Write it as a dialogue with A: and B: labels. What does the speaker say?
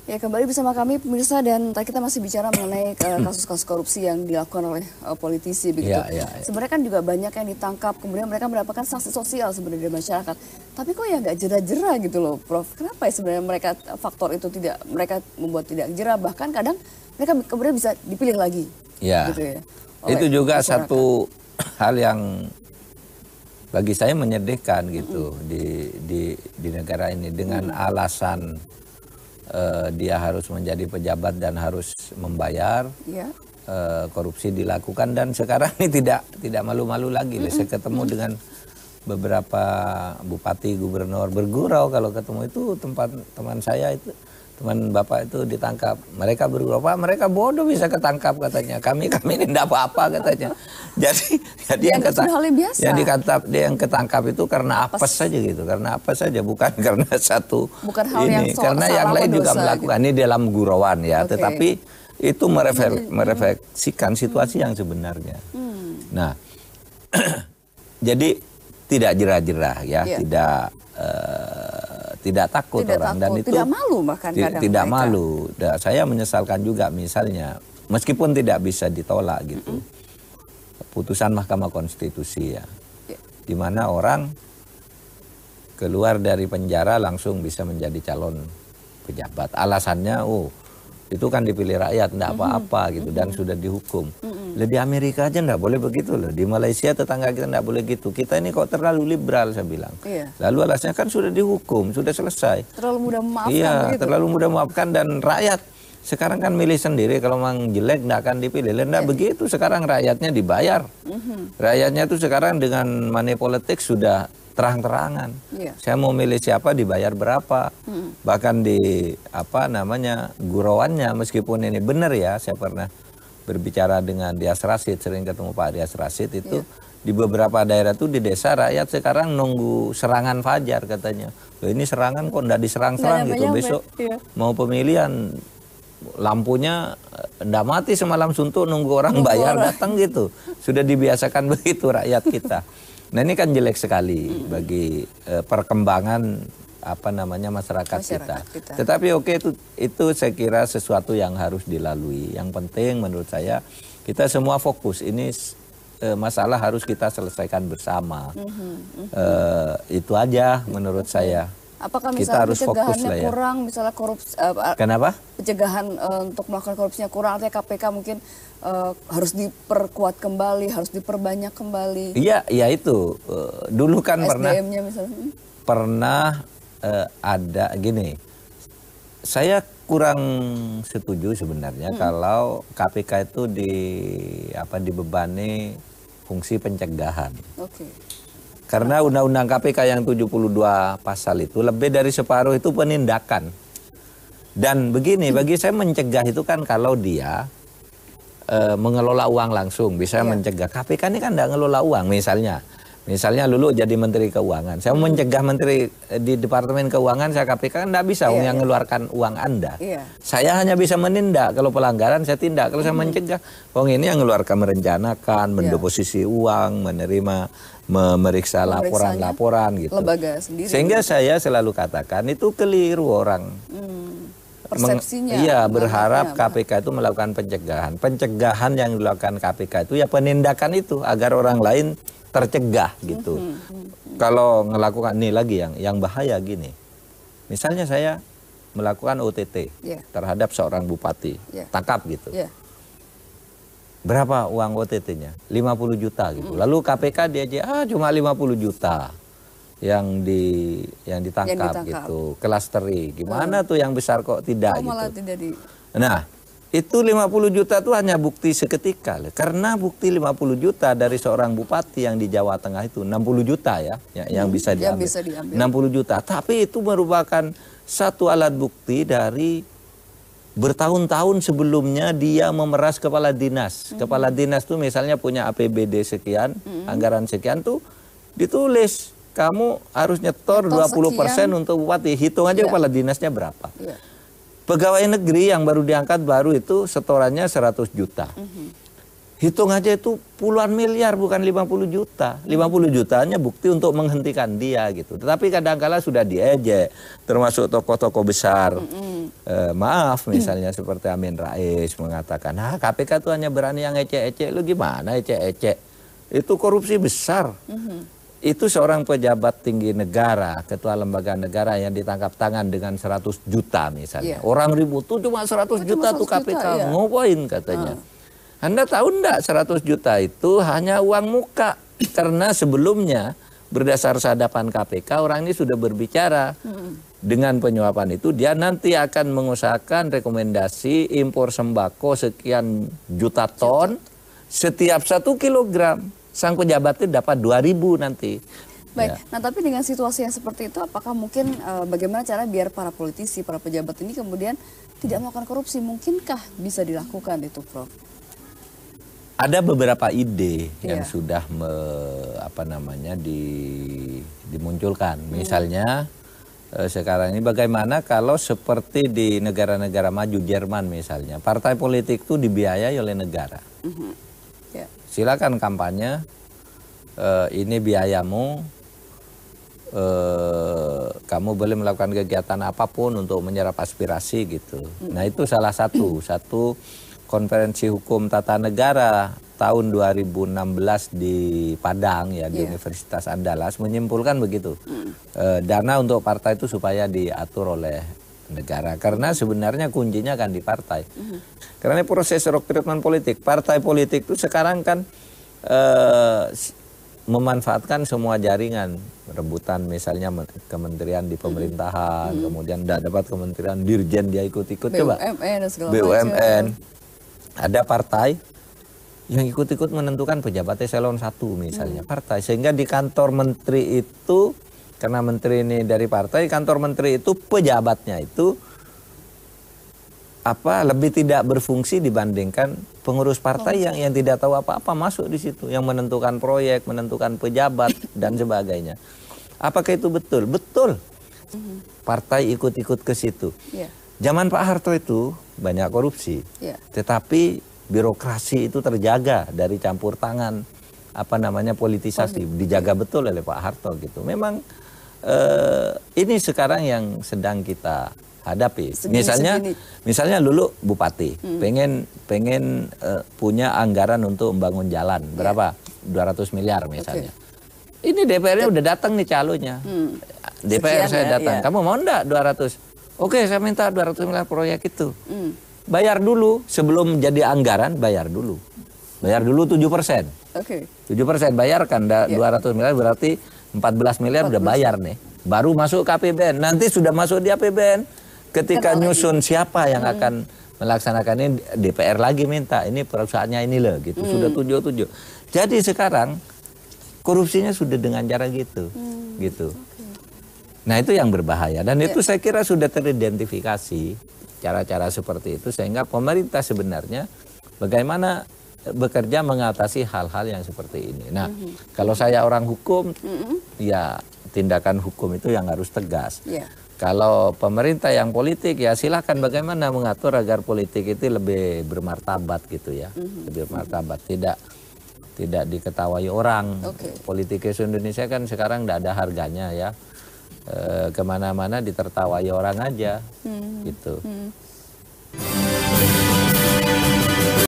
A: Ya, kembali bersama kami pemirsa, dan kita masih bicara mengenai kasus-kasus korupsi yang dilakukan oleh politisi begitu. Sebenarnya kan juga banyak yang ditangkap, kemudian mereka mendapatkan sanksi sosial sebenarnya dari masyarakat. Tapi kok ya nggak jera-jera gitu loh, Prof. Kenapa ya sebenarnya mereka faktor itu tidak mereka membuat tidak jera, bahkan kadang mereka kemudian bisa dipilih lagi.
B: Ya, gitu ya, itu juga masyarakat. Satu hal yang bagi saya menyedihkan gitu di negara ini dengan alasan dia harus menjadi pejabat dan harus membayar, korupsi dilakukan, dan sekarang ini tidak malu-malu lagi. Saya ketemu dengan beberapa bupati, gubernur bergurau kalau ketemu itu teman saya itu, teman bapak itu ditangkap. Mereka bergurau, Pak, mereka bodoh bisa ketangkap katanya. Kami ini tidak apa-apa katanya. Jadi yang ketangkap itu karena apes saja gitu, karena apa saja, bukan karena satu
A: bukan hal ini,
B: karena yang lain juga melakukan gitu. Ini dalam gurauan ya, tetapi itu merefleksikan situasi yang sebenarnya. Nah, jadi tidak jerah-jerah ya, tidak takut orang, dan itu
A: tidak malu bahkan kadang
B: tidak
A: mereka.
B: Malu. Saya menyesalkan juga misalnya meskipun tidak bisa ditolak gitu. Putusan Mahkamah Konstitusi ya, di mana orang keluar dari penjara langsung bisa menjadi calon pejabat. Alasannya, itu kan dipilih rakyat, enggak apa-apa gitu, dan sudah dihukum. Di Amerika aja enggak boleh begitu loh. Di Malaysia tetangga kita enggak boleh gitu. Kita ini kok terlalu liberal, saya bilang. Lalu alasannya kan sudah dihukum, sudah selesai.
A: Terlalu mudah memaafkan.
B: Iya,
A: begitu.
B: Terlalu mudah memaafkan, dan rakyat sekarang kan milih sendiri, kalau memang jelek enggak akan dipilih. Enggak begitu, sekarang rakyatnya dibayar. Rakyatnya tuh sekarang dengan money politics sudah terang-terangan. Saya mau milih siapa dibayar berapa. Bahkan di gurauannya, meskipun ini benar ya, saya pernah berbicara dengan Dias Rasid, sering ketemu Pak Dias Rasid itu, di beberapa daerah tuh di desa rakyat sekarang nunggu serangan fajar katanya. Loh, ini serangan kok enggak diserang-serang gitu, besok mau pemilihan lampunya enggak mati semalam suntuk, nunggu orang bayar datang gitu. Sudah dibiasakan begitu rakyat kita. Nah, ini kan jelek sekali bagi perkembangan masyarakat kita. Tetapi itu saya kira sesuatu yang harus dilalui. Yang penting menurut saya kita semua fokus, ini masalah harus kita selesaikan bersama. Itu aja menurut saya.
A: Apakah
B: kita
A: misalnya
B: harus
A: pencegahannya kurang, misalnya korupsi?
B: Kenapa?
A: Pencegahan untuk melakukan korupsinya kurang, artinya KPK mungkin harus diperkuat kembali, harus diperbanyak kembali.
B: Iya, ya itu. Dulu kan pernah ada gini. Saya kurang setuju sebenarnya kalau KPK itu dibebani fungsi pencegahan. Karena Undang-Undang KPK yang 72 pasal itu lebih dari separuh itu penindakan. Dan begini, bagi saya mencegah itu kan kalau dia mengelola uang langsung, bisa mencegah. KPK ini kan tidak ngelola uang, misalnya Lulu jadi Menteri Keuangan. Saya mencegah Menteri di Departemen Keuangan, saya KPK kan tidak bisa yang mengeluarkan uang Anda. Saya hanya bisa menindak, kalau pelanggaran saya tindak. Kalau saya mencegah, ini yang mengeluarkan, merencanakan, mendeposisi uang, memeriksa laporan-laporan gitu.
A: Lembaga sendiri.
B: Sehingga saya selalu katakan itu keliru orang.
A: Persepsinya.
B: Iya, berharap KPK itu melakukan pencegahan. Pencegahan yang dilakukan KPK itu ya penindakan itu agar orang lain tercegah gitu. Kalau melakukan ini lagi yang bahaya gini. Misalnya saya melakukan OTT terhadap seorang bupati, tangkap gitu. Berapa uang OTT-nya? 50 juta gitu. Lalu KPK dia cuma 50 juta yang ditangkap gitu. Klasteri. Gimana tuh yang besar kok tidak gitu. Nah, itu 50 juta tuh hanya bukti seketika. Karena bukti 50 juta dari seorang bupati yang di Jawa Tengah itu 60 juta yang bisa diambil. 60 juta. Tapi itu merupakan satu alat bukti dari bertahun-tahun sebelumnya dia memeras kepala dinas. Kepala dinas tuh misalnya punya APBD sekian, anggaran sekian tuh ditulis. Kamu harus nyetor 20% untuk bupati. Hitung aja kepala dinasnya berapa. Pegawai negeri yang baru diangkat itu setorannya 100 juta. Hitung aja itu puluhan miliar bukan 50 juta. 50 jutanya bukti untuk menghentikan dia gitu. Tetapi kadang-kala sudah diejek, termasuk tokoh-tokoh besar. Maaf misalnya seperti Amin Rais mengatakan, KPK itu hanya berani yang ecek-ecek. Lu gimana ecek-ecek? Itu korupsi besar. Itu seorang pejabat tinggi negara, ketua lembaga negara yang ditangkap tangan dengan 100 juta misalnya. Orang ribut tuh cuma 100 juta tuh KPK. Ngapain katanya. Anda tahu enggak 100 juta itu hanya uang muka. Karena sebelumnya berdasar sadapan KPK orang ini sudah berbicara. Dengan penyuapan itu dia nanti akan mengusahakan rekomendasi impor sembako sekian juta ton. Setiap 1 kilogram. Sang pejabat itu dapat 2.000 nanti.
A: Baik, nah tapi dengan situasi yang seperti itu apakah mungkin bagaimana cara biar para politisi, para pejabat ini kemudian tidak melakukan korupsi? Mungkinkah bisa dilakukan itu, Prof?
B: Ada beberapa ide yang sudah dimunculkan. Misalnya sekarang ini bagaimana kalau seperti di negara-negara maju Jerman misalnya, partai politik itu dibiayai oleh negara. Silakan kampanye, ini biayamu, kamu boleh melakukan kegiatan apapun untuk menyerap aspirasi gitu. Nah itu salah satu konferensi hukum tata negara tahun 2016 di Padang ya di Universitas Andalas menyimpulkan begitu. Dana untuk partai itu supaya diatur oleh negara karena sebenarnya kuncinya kan di partai. Karena proses rekrutmen politik, partai politik itu sekarang kan memanfaatkan semua jaringan rebutan misalnya kementerian di pemerintahan, kemudian tidak dapat kementerian dirjen dia ikut-ikut coba BUMN. Ada partai yang ikut-ikut menentukan pejabat eselon 1 misalnya partai. Sehingga di kantor menteri itu, karena menteri ini dari partai, kantor menteri itu pejabatnya itu lebih tidak berfungsi dibandingkan pengurus partai yang tidak tahu apa-apa masuk di situ. Yang menentukan proyek, menentukan pejabat dan sebagainya. Apakah itu betul? Betul. Partai ikut-ikut ke situ. Zaman Pak Harto itu banyak korupsi, tetapi birokrasi itu terjaga dari campur tangan politisasi, dijaga betul oleh Pak Harto gitu. Memang ini sekarang yang sedang kita hadapi. Misalnya dulu bupati pengen punya anggaran untuk membangun jalan berapa? 200 miliar misalnya. Ini DPR-nya udah datang nih calonnya. DPR saya datang. Kamu mau enggak 200? Oke, saya minta 200 miliar proyek itu. Bayar dulu, sebelum jadi anggaran, bayar dulu. Bayar dulu 7%. 7% bayarkan, 200 miliar berarti 14 miliar udah bayar nih. Baru masuk ke APBN, nanti sudah masuk di APBN. Ketika nyusun siapa yang akan melaksanakan ini, DPR lagi minta, ini perusahaannya ini loh, gitu. Sudah 7. Jadi sekarang, korupsinya sudah dengan cara gitu. Gitu. Nah itu yang berbahaya dan itu saya kira sudah teridentifikasi cara-cara seperti itu sehingga pemerintah sebenarnya bagaimana bekerja mengatasi hal-hal yang seperti ini. Nah kalau saya orang hukum ya tindakan hukum itu yang harus tegas. Kalau pemerintah yang politik ya silakan bagaimana mengatur agar politik itu lebih bermartabat gitu ya. Lebih bermartabat, tidak diketawai orang. Politikus Indonesia kan sekarang tidak ada harganya ya. Kemana-mana ditertawai orang aja gitu.